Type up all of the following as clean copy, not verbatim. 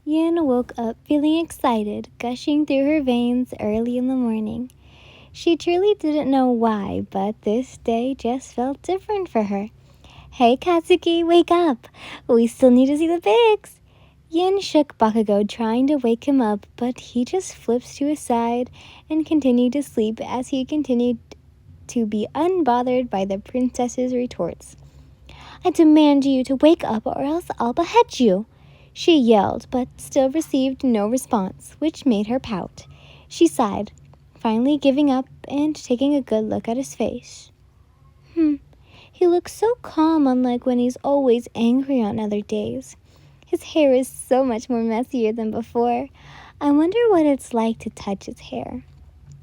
Yin woke up feeling excited, gushing through her veins early in the morning. She truly didn't know why, but this day just felt different for her. Hey Katsuki, wake up! We still need to see the pigs! Yin shook Bakugou, trying to wake him up, but he just flipped to his side and continued to sleep as he continued to be unbothered by the princess's retorts. I demand you to wake up or else I'll behead you, she yelled, but still received no response, which made her pout. She sighed, finally giving up and taking a good look at his face. He looks so calm, unlike when he's always angry on other days. His hair is so much more messier than before. I wonder what it's like to touch his hair.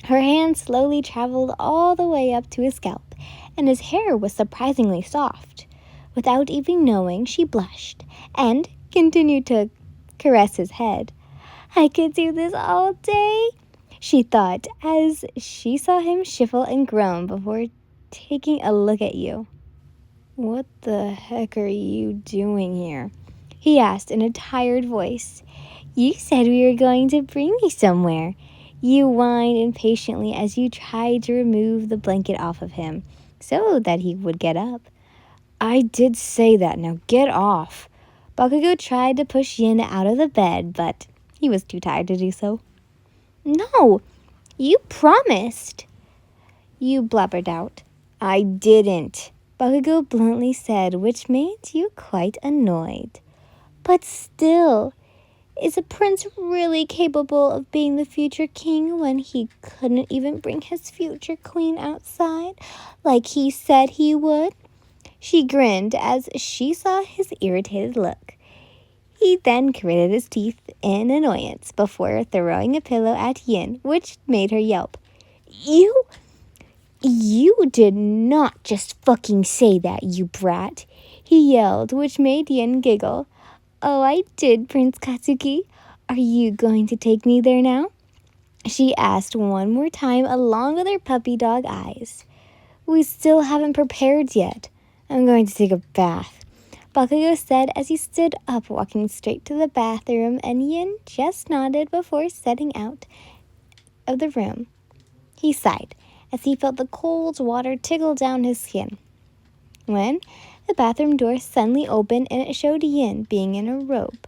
Her hand slowly traveled all the way up to his scalp, and his hair was surprisingly soft. Without even knowing, she blushed and continued to caress his head. I could do this all day, she thought, as she saw him shivel and groan before taking a look at you. What the heck are you doing here? He asked in a tired voice. You said we were going to bring me somewhere. You whined impatiently as you tried to remove the blanket off of him so that he would get up. I did say that. Now get off. Bakugou tried to push Yin out of the bed, but he was too tired to do so. No, you promised. You blubbered out. I didn't, Bakugou bluntly said, which made you quite annoyed. But still, is a prince really capable of being the future king when he couldn't even bring his future queen outside like he said he would? She grinned as she saw his irritated look. He then gritted his teeth in annoyance before throwing a pillow at Yin, which made her yelp. You did not just fucking say that, you brat, he yelled, which made Yin giggle. Oh, I did, Prince Katsuki. Are you going to take me there now? She asked one more time along with her puppy dog eyes. We still haven't prepared yet. I'm going to take a bath, Bakugou said as he stood up, walking straight to the bathroom, and Yin just nodded before setting out of the room. He sighed as he felt the cold water tickle down his skin. When the bathroom door suddenly opened and it showed Yin being in a robe.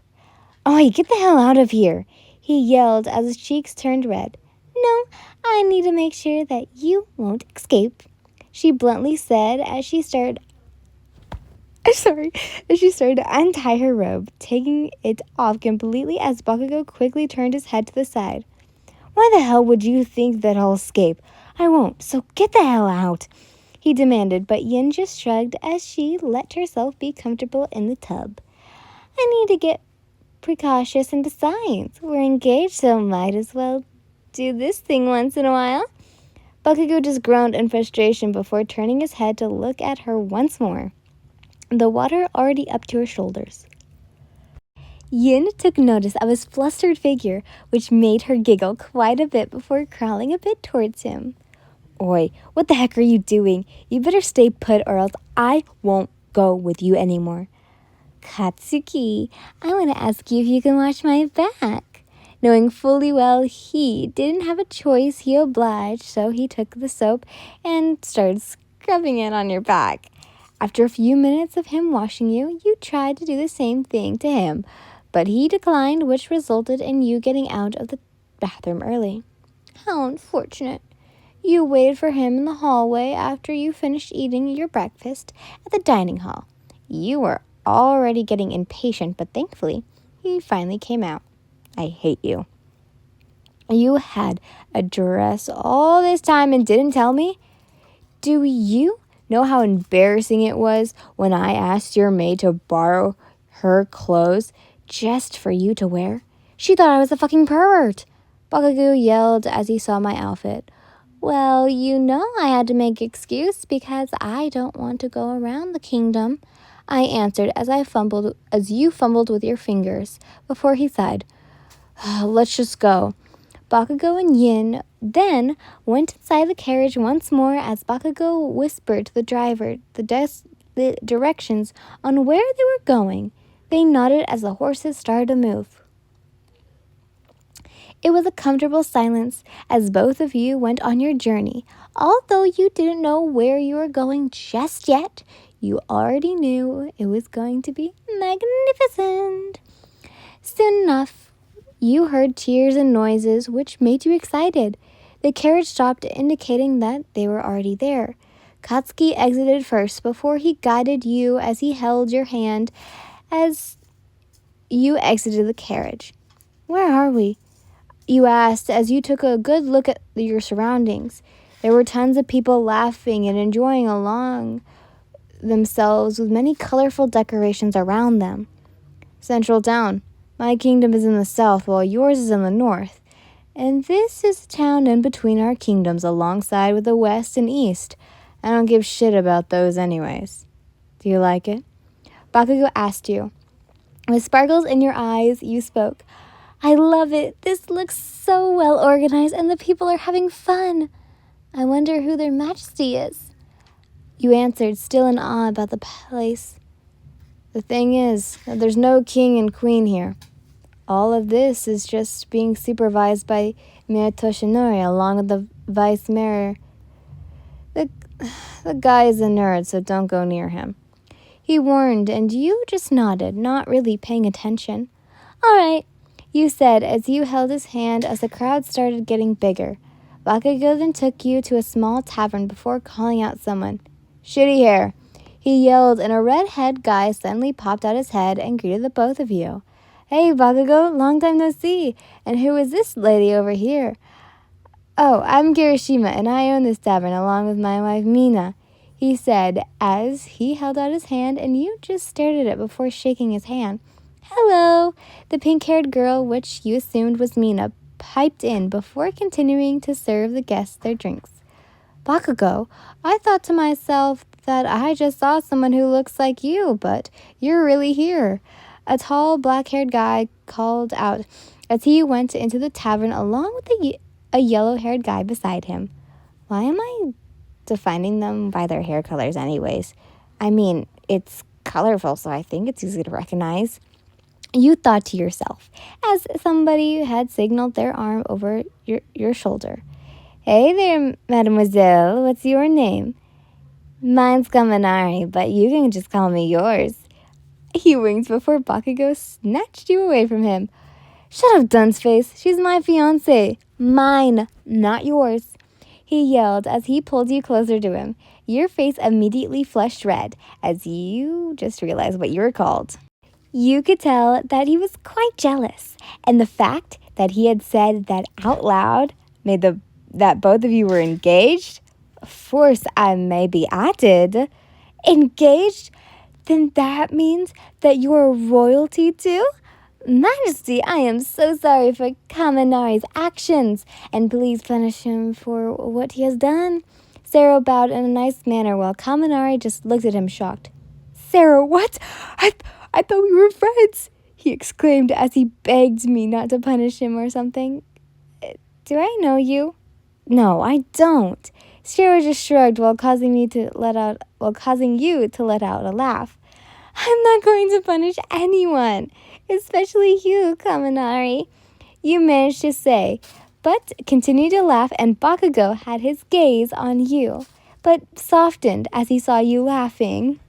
Oi, get the hell out of here, he yelled as his cheeks turned red. No, I need to make sure that you won't escape, she bluntly said as she started to untie her robe, taking it off completely as Bakugou quickly turned his head to the side. Why the hell would you think that I'll escape? I won't, so get the hell out, he demanded, but Yin just shrugged as she let herself be comfortable in the tub. I need to get precautious, and besides, we're engaged, so might as well do this thing once in a while. Bakugou just groaned in frustration before turning his head to look at her once more, the water already up to her shoulders. Yin took notice of his flustered figure, which made her giggle quite a bit before crawling a bit towards him. Oi, what the heck are you doing? You better stay put or else I won't go with you anymore. Katsuki, I want to ask you if you can watch my back. Knowing fully well he didn't have a choice, he obliged, so he took the soap and started scrubbing it on your back. After a few minutes of him washing you, you tried to do the same thing to him, but he declined, which resulted in you getting out of the bathroom early. How unfortunate. You waited for him in the hallway after you finished eating your breakfast at the dining hall. You were already getting impatient, but thankfully, he finally came out. I hate you. You had a dress all this time and didn't tell me? Do you know how embarrassing it was when I asked your maid to borrow her clothes just for you to wear? She thought I was a fucking pervert, Bakugou yelled as he saw my outfit. Well, you know I had to make excuse because I don't want to go around the kingdom, I answered as you fumbled with your fingers, before he sighed. Let's just go. Bakugou and Yin then went inside the carriage once more as Bakugou whispered to the driver the directions on where they were going. They nodded as the horses started to move. It was a comfortable silence as both of you went on your journey. Although you didn't know where you were going just yet, you already knew it was going to be magnificent. Soon enough, you heard cheers and noises which made you excited. The carriage stopped, indicating that they were already there. Katsuki exited first before he guided you as he held your hand as you exited the carriage. "Where are we?" you asked as you took a good look at your surroundings. There were tons of people laughing and enjoying along themselves with many colorful decorations around them. "Central town. My kingdom is in the south while yours is in the north. And this is the town in between our kingdoms alongside with the west and east. I don't give shit about those anyways." "Do you like it?" Bakugou asked you. With sparkles in your eyes, you spoke. "I love it. This looks so well organized and the people are having fun. I wonder who their majesty is." You answered, still in awe about the place. "The thing is that there's no king and queen here. All of this is just being supervised by Mayor Toshinori along with the vice mayor. The guy is a nerd, so don't go near him," he warned, and you just nodded, not really paying attention. "All right," you said as you held his hand as the crowd started getting bigger. Bakugou then took you to a small tavern before calling out someone. "Shitty hair," he yelled, and a red-head guy suddenly popped out his head and greeted the both of you. "Hey, Bakugou, long time no see. And who is this lady over here?" "Oh, I'm Kirishima, and I own this tavern along with my wife Mina," he said as he held out his hand, and you just stared at it before shaking his hand. "Hello," the pink-haired girl, which you assumed was Mina, piped in before continuing to serve the guests their drinks. "Bakugou, I thought to myself that I just saw someone who looks like you, but you're really here," a tall, black-haired guy called out as he went into the tavern along with a yellow-haired guy beside him. Why am I defining them by their hair colors anyways? I mean, it's colorful, so I think it's easy to recognize. You thought to yourself, as somebody had signaled their arm over your shoulder. "Hey there, mademoiselle, what's your name?" "Mine's Kaminari, but you can just call me yours." He winked before Bakugou snatched you away from him. "Shut up, dunceface. She's my fiancée. Mine, not yours," he yelled as he pulled you closer to him. Your face immediately flushed red as you just realized what you were called. You could tell that he was quite jealous, and the fact that he had said that out loud made that both of you were engaged. Of course, I may be added. Engaged? Then that means that you're royalty too? Majesty, I am so sorry for Kaminari's actions, and please punish him for what he has done. Sarah bowed in a nice manner while Kaminari just looked at him shocked. "Sarah, what? I thought we were friends," he exclaimed as he begged me not to punish him or something. "Do I know you?" "No, I don't." Sarah just shrugged while causing you to let out a laugh. "I'm not going to punish anyone, especially you, Kaminari," you managed to say, but continued to laugh, and Bakugou had his gaze on you, but softened as he saw you laughing.